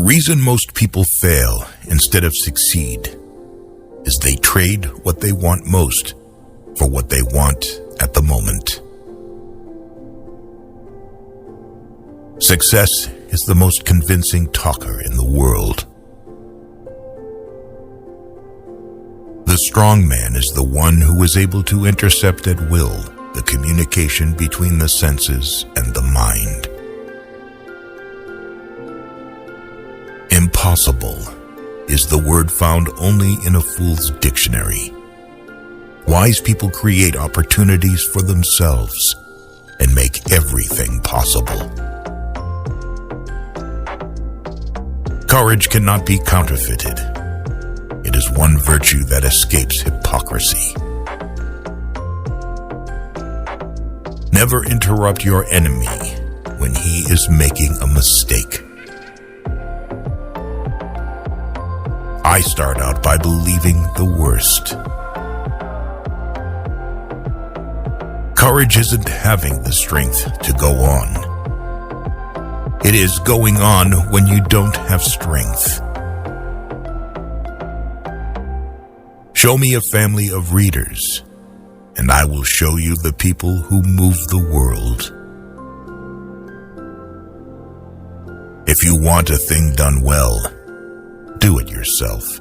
reason most people fail instead of succeed is they trade what they want most for what they want at the moment. Success is the most convincing talker in the world. The strong man is the one who is able to intercept at will the communication between the senses and the mind. Impossible is the word found only in a fool's dictionary. Wise people create opportunities for themselves and make everything possible. Courage cannot be counterfeited. It is one virtue that escapes hypocrisy. Never interrupt your enemy when he is making a mistake. I start out by believing the worst. Courage isn't having the strength to go on. It is going on when you don't have strength. Show me a family of readers, and I will show you the people who move the world. If you want a thing done well, do it yourself.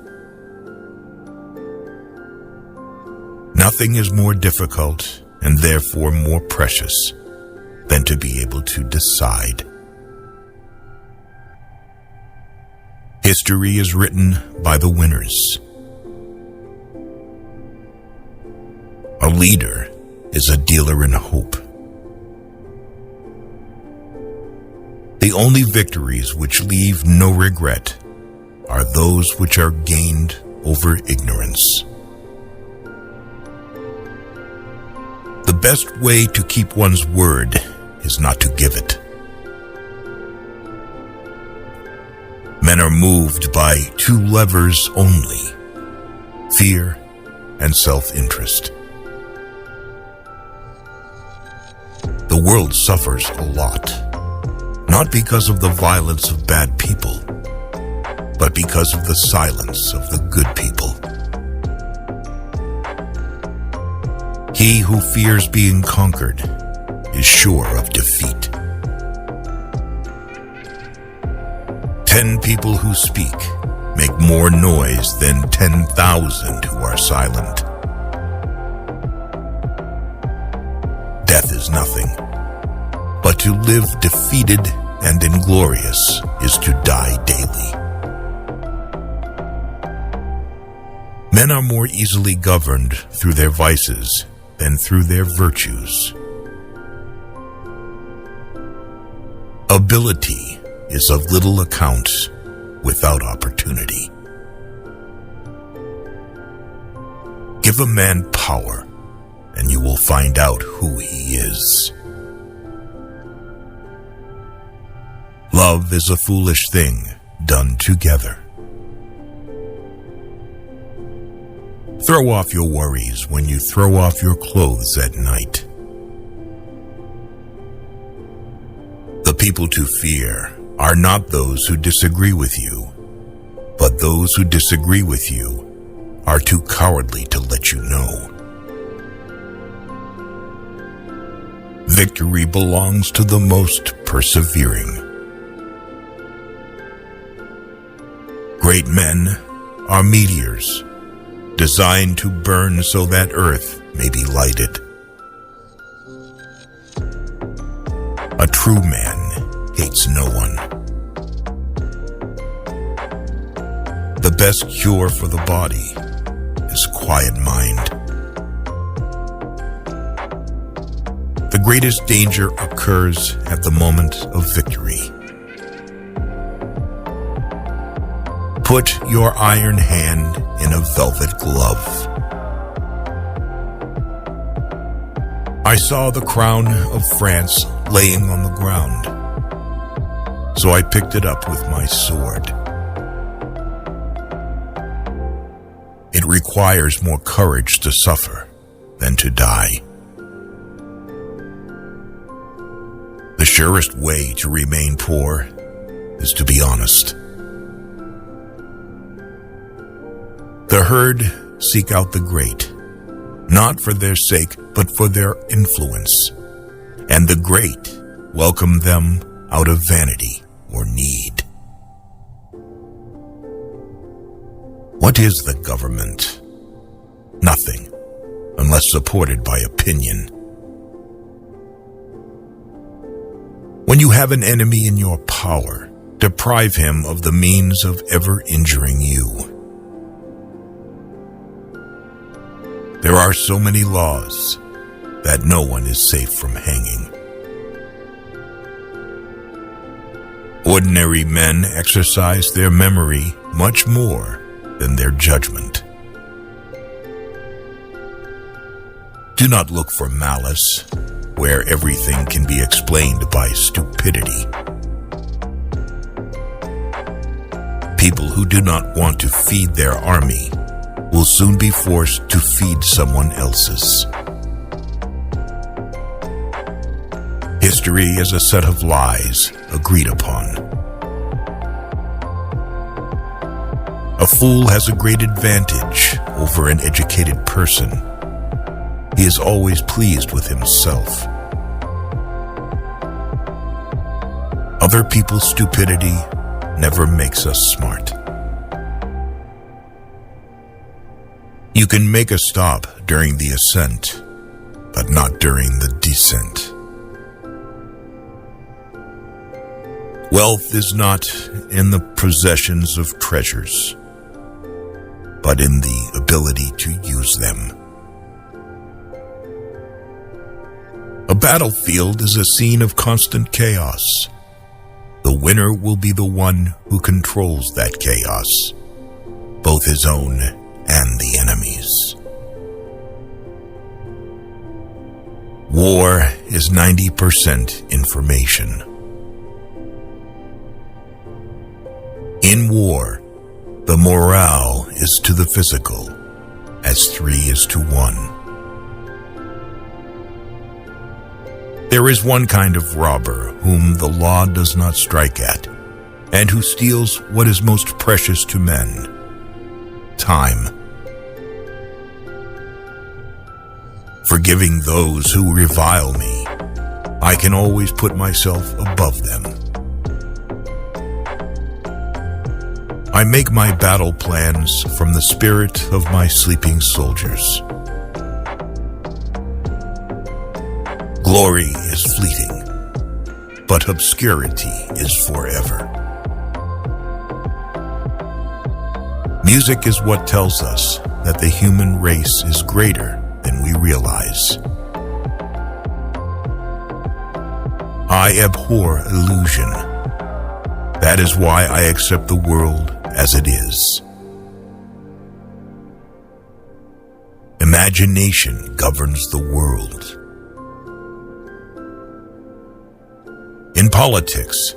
Nothing is more difficult and therefore more precious than to be able to decide. History is written by the winners. A leader is a dealer in hope. The only victories which leave no regret are those which are gained over ignorance. The best way to keep one's word is not to give it. Men are moved by two levers only: fear and self-interest. The world suffers a lot, not because of the violence of bad people, but because of the silence of the good people. He who fears being conquered is sure of defeat. 10 people who speak make more noise than 10,000 who are silent. Death is nothing, but to live defeated and inglorious is to die daily. Men are more easily governed through their vices than through their virtues. Ability is of little account without opportunity. Give a man power, and you will find out who he is. Love is a foolish thing done together. Throw off your worries when you throw off your clothes at night. The people to fear are not those who disagree with you, but those who disagree with you are too cowardly to let you know. Victory belongs to the most persevering. Great men are meteors, designed to burn so that Earth may be lighted. A true man hates no one. The best cure for the body is quiet mind. The greatest danger occurs at the moment of victory. Put your iron hand in a velvet glove. I saw the crown of France laying on the ground, so I picked it up with my sword. It requires more courage to suffer than to die. The surest way to remain poor is to be honest. The herd seek out the great, not for their sake, but for their influence, and the great welcome them out of vanity or need. What is the government? Nothing, unless supported by opinion. When you have an enemy in your power, deprive him of the means of ever injuring you. There are so many laws that no one is safe from hanging. Ordinary men exercise their memory much more than their judgment. Do not look for malice where everything can be explained by stupidity. People who do not want to feed their army will soon be forced to feed someone else's. History is a set of lies agreed upon. A fool has a great advantage over an educated person. He is always pleased with himself. Other people's stupidity never makes us smart. You can make a stop during the ascent, but not during the descent. Wealth is not in the possessions of treasures, but in the ability to use them. A battlefield is a scene of constant chaos. The winner will be the one who controls that chaos, both his own and the enemy's. War is 90% information. In war, the morale is to the physical as 3 is to 1. There is one kind of robber whom the law does not strike at, and who steals what is most precious to men: time. Forgiving those who revile me, I can always put myself above them. I make my battle plans from the spirit of my sleeping soldiers. Glory is fleeting, but obscurity is forever. Music is what tells us that the human race is greater than we realize. I abhor illusion. That is why I accept the world as it is. Imagination governs the world. In politics,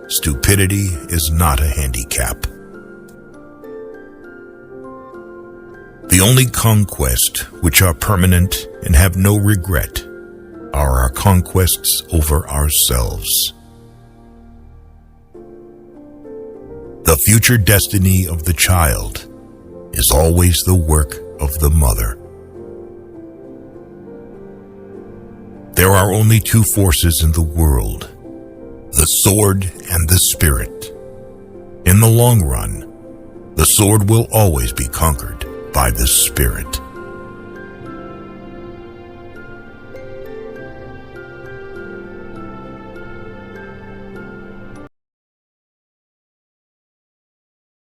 stupidity is not a handicap. The only conquests which are permanent and have no regret are our conquests over ourselves. The future destiny of the child is always the work of the mother. There are only 2 forces in the world: the sword and the spirit. In the long run, the sword will always be conquered by the spirit.